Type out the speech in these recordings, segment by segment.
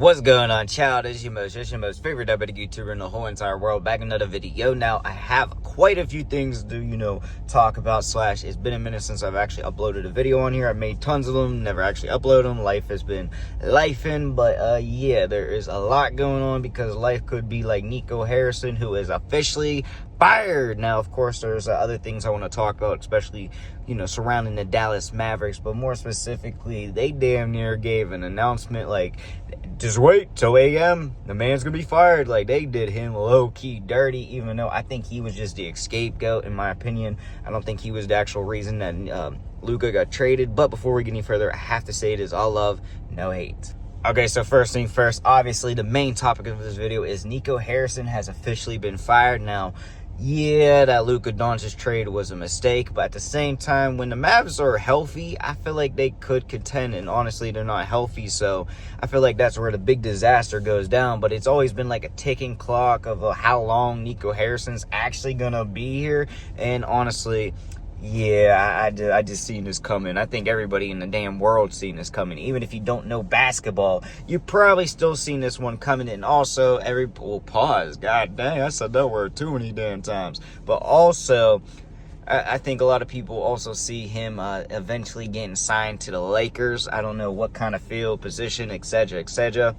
What's going on, child? It's your most favorite diabetic YouTuber in the whole entire world. Back in another video. Now, I have quite a few things to, talk about. It's been a minute since I've actually uploaded a video on here. I've made tons of them, never actually uploaded them. Life has been lifing, but yeah, there is a lot going on because life could be like Nico Harrison, who is officially fired. Now, of course, there's other things I want to talk about, especially, surrounding the Dallas Mavericks, but more specifically, they damn near gave an announcement like, just wait till AM, the man's gonna be fired. Like, they did him low-key dirty, even though I think he was just the scapegoat, in my opinion. I don't think he was the actual reason that Luka got traded. But before we get any further, I have to say it is all love, no hate. Okay, so first thing first, obviously the main topic of this video is Nico Harrison has officially been fired. Now, yeah, that Luka Doncic trade was a mistake, but at the same time, when the Mavs are healthy, I feel like they could contend, and honestly, they're not healthy, so I feel like that's where the big disaster goes down. But it's always been like a ticking clock of how long Nico Harrison's actually gonna be here, and honestly, yeah, I just seen this coming. I think everybody in the damn world seen this coming. Even if you don't know basketball, you probably still seen this one coming. And also, pause. God dang, I said that word too many damn times. But also, I think a lot of people also see him eventually getting signed to the Lakers. I don't know what kind of field, position, etc., etc.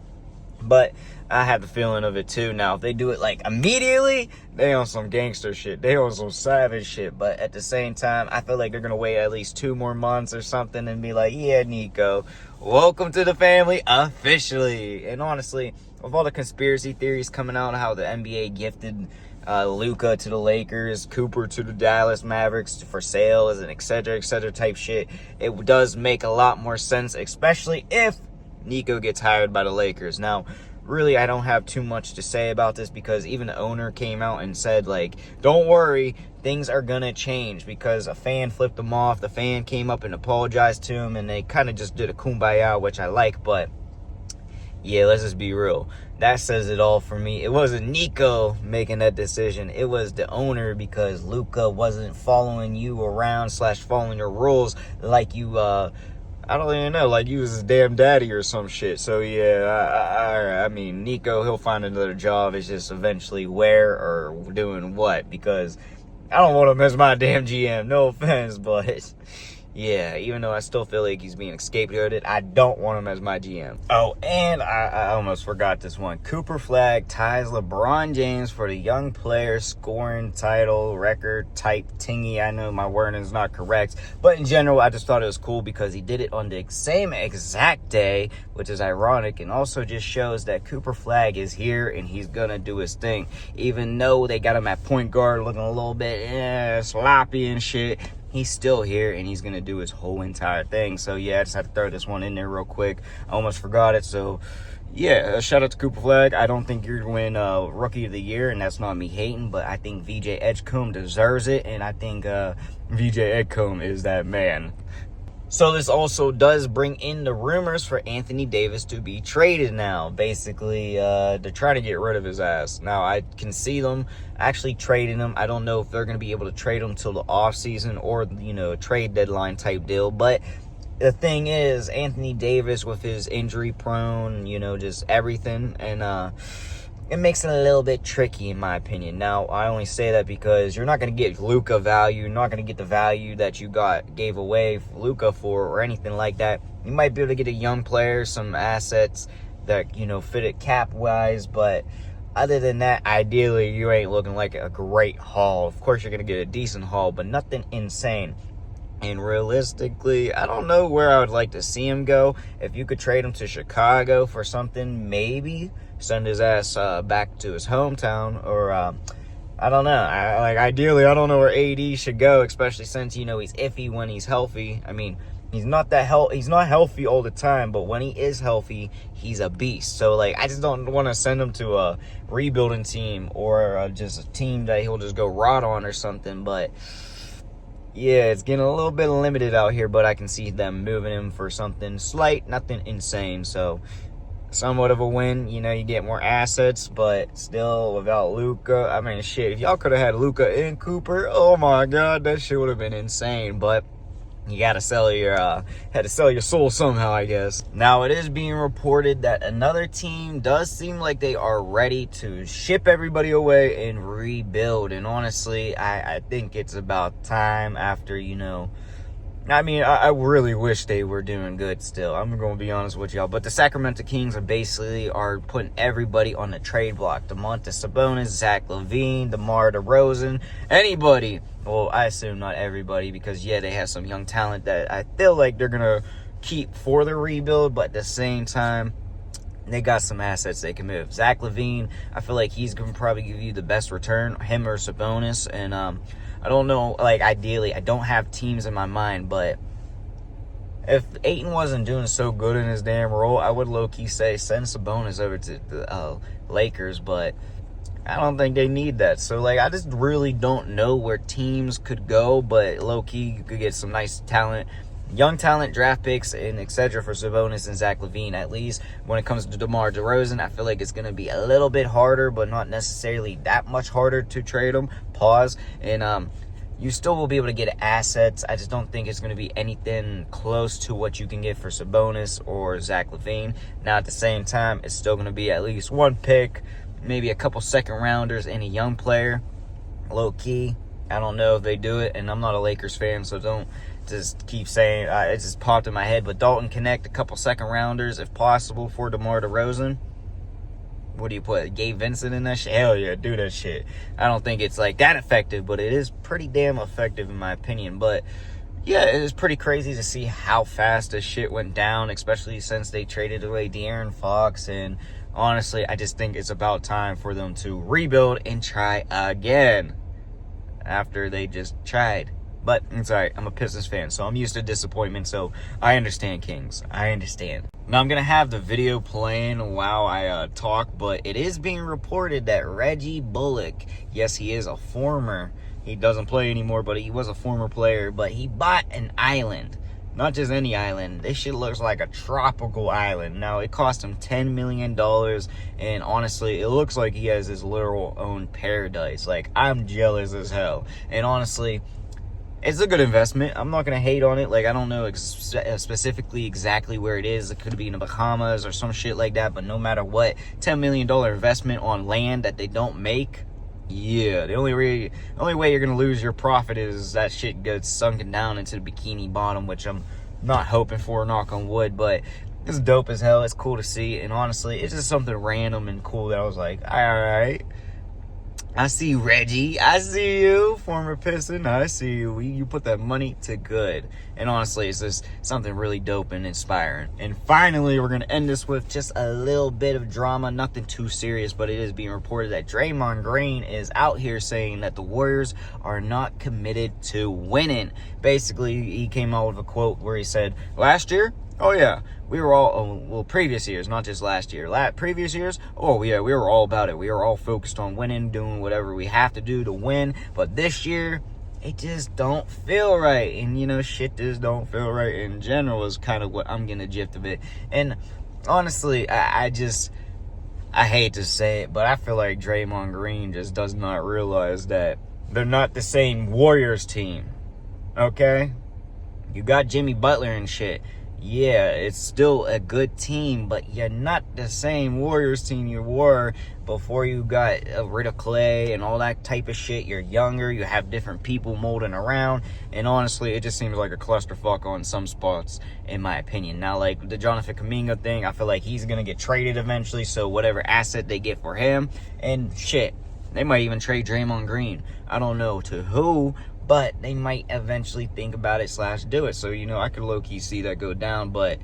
But I have the feeling of it too. Now, if they do it like immediately, they on some gangster shit. They on some savage shit. But at the same time, I feel like they're going to wait at least 2 more months or something and be like, yeah, Nico, welcome to the family officially. And honestly, with all the conspiracy theories coming out, how the NBA gifted Luka to the Lakers, Cooper to the Dallas Mavericks for sale, as an etc. type shit, it does make a lot more sense, especially if Nico gets hired by the Lakers. Now, really, I don't have too much to say about this because even the owner came out and said, like, don't worry, things are gonna change, because a fan flipped him off. The fan came up and apologized to him, and they kind of just did a kumbaya, which I like. But yeah, let's just be real. That says it all for me. It wasn't Nico making that decision. It was the owner, because Luka wasn't following you around / following your rules like you I don't even know, like you was his damn daddy or some shit. So yeah, I mean, Nico, he'll find another job. It's just eventually where or doing what, because I don't want him as my damn GM. No offense, but yeah, even though I still feel like he's being scapegoated, I don't want him as my GM. Oh, and I almost forgot this one. Cooper Flag ties LeBron James for the young player scoring title record type tingy. I know my wording is not correct, but in general, I just thought it was cool because he did it on the same exact day, which is ironic, and also just shows that Cooper Flag is here and he's gonna do his thing. Even though they got him at point guard looking a little bit sloppy and shit, he's still here, and he's going to do his whole entire thing. So, yeah, I just had to throw this one in there real quick. I almost forgot it. So, yeah, shout out to Cooper Flag. I don't think you're going to win Rookie of the Year, and that's not me hating, but I think VJ Edgecombe deserves it, and I think VJ Edgecombe is that man. So this also does bring in the rumors for Anthony Davis to be traded now. Basically, they're trying to get rid of his ass. Now, I can see them actually trading him. I don't know if they're going to be able to trade him till the offseason or, a trade deadline type deal. But the thing is, Anthony Davis with his injury prone, just everything, and it makes it a little bit tricky, in my opinion. Now, I only say that because you're not going to get Luka value. You're not going to get the value that you gave away Luka for or anything like that. You might be able to get a young player, some assets that, fit it cap-wise. But other than that, ideally, you ain't looking like a great haul. Of course, you're going to get a decent haul, but nothing insane. And realistically, I don't know where I would like to see him go. If you could trade him to Chicago for something, maybe send his ass back to his hometown, or I don't know. Ideally, I don't know where AD should go, especially since he's iffy when he's healthy. I mean, he's not healthy all the time, but when he is healthy, he's a beast. So I just don't want to send him to a rebuilding team or just a team that he'll just go rot on or something. But yeah, it's getting a little bit limited out here, but I can see them moving him for something slight, nothing insane. So somewhat of a win. You get more assets, but still without Luka. I mean, shit, if y'all could have had Luka and Cooper, oh my God, that shit would have been insane. But you gotta sell your had to sell your soul somehow, I guess. Now it is being reported that another team does seem like they are ready to ship everybody away and rebuild, and honestly I think it's about time. After, you know, I mean, I really wish they were doing good still. I'm going to be honest with y'all. But the Sacramento Kings are putting everybody on the trade block. Domantas Sabonis, Zach LaVine, DeMar DeRozan, anybody. Well, I assume not everybody, because, yeah, they have some young talent that I feel like they're going to keep for the rebuild. But at the same time, they got some assets they can move. Zach LaVine, I feel like he's going to probably give you the best return, him or Sabonis. And, I don't know, like, ideally, I don't have teams in my mind, but if Ayton wasn't doing so good in his damn role, I would low-key say send Sabonis over to the Lakers, but I don't think they need that. So, like, I just really don't know where teams could go, but low-key, you could get some nice talent, young talent, draft picks, and etc. for Sabonis and Zach LaVine. At least when it comes to DeMar DeRozan, I feel like it's going to be a little bit harder, but not necessarily that much harder to trade him. And you still will be able to get assets. I just don't think it's going to be anything close to what you can get for Sabonis or Zach LaVine. Now, at the same time, it's still going to be at least one pick, maybe a couple second rounders, and a young player. Low key, I don't know if they do it, and I'm not a Lakers fan, so don't just keep saying it. Just popped in my head. But Dalton Connect, a couple second rounders if possible for DeMar DeRozan. What do you put, Gabe Vincent in that shit? Hell yeah, do that shit. I don't think it's like that effective, but it is pretty damn effective in my opinion. But yeah, it is pretty crazy to see how fast this shit went down, especially since they traded away De'Aaron Fox. And honestly, I just think it's about time for them to rebuild and try again after they just tried. But it's all right. I'm a Pistons fan, so I'm used to disappointment. So I understand, Kings. I understand. Now, I'm going to have the video playing while I talk, but it is being reported that Reggie Bullock, yes, he is a former, he doesn't play anymore, but he was a former player, but he bought an island. Not just any island. This shit looks like a tropical island. Now, it cost him $10 million, and honestly, it looks like he has his literal own paradise. Like, I'm jealous as hell. And honestly, it's a good investment. I'm not going to hate on it. Like, I don't know specifically exactly where it is. It could be in the Bahamas or some shit like that. But no matter what, $10 million investment on land that they don't make. Yeah, the only way you're going to lose your profit is that shit gets sunken down into the bikini bottom, which I'm not hoping for, knock on wood. But it's dope as hell. It's cool to see. And honestly, it's just something random and cool that I was like, all right. I see you, Reggie. I see you, former Piston. I see you. You put that money to good. And honestly, it's just something really dope and inspiring. And finally, we're going to end this with just a little bit of drama. Nothing too serious, but it is being reported that Draymond Green is out here saying that the Warriors are not committed to winning. Basically, he came out with a quote where he said, last year, oh yeah, we were all, previous years, not just last year. Previous years, oh yeah, we were all about it. We were all focused on winning, doing whatever we have to do to win. But this year, it just don't feel right. And, you know, shit just don't feel right in general is kind of what I'm getting the gist of it. And honestly, I hate to say it, but I feel like Draymond Green just does not realize that they're not the same Warriors team. Okay? You got Jimmy Butler and shit. Yeah, it's still a good team, but you're not the same Warriors team you were before you got rid of Clay and all that type of shit. You're younger, you have different people molding around, and honestly, it just seems like a clusterfuck on some spots, in my opinion. Now, like the Jonathan Kuminga thing, I feel like he's going to get traded eventually, so whatever asset they get for him, and shit, they might even trade Draymond Green. I don't know to who, but they might eventually think about it / do it. So, you know, I could low-key see that go down. But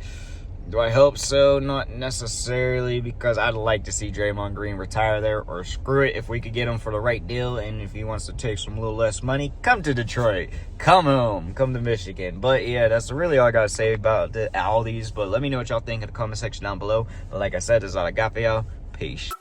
do I hope so? Not necessarily, because I'd like to see Draymond Green retire there, or screw it. If we could get him for the right deal, and if he wants to take some little less money, come to Detroit. Come home. Come to Michigan. But, yeah, that's really all I got to say about all these. But let me know what y'all think in the comment section down below. But like I said, this is all I got for y'all. Peace.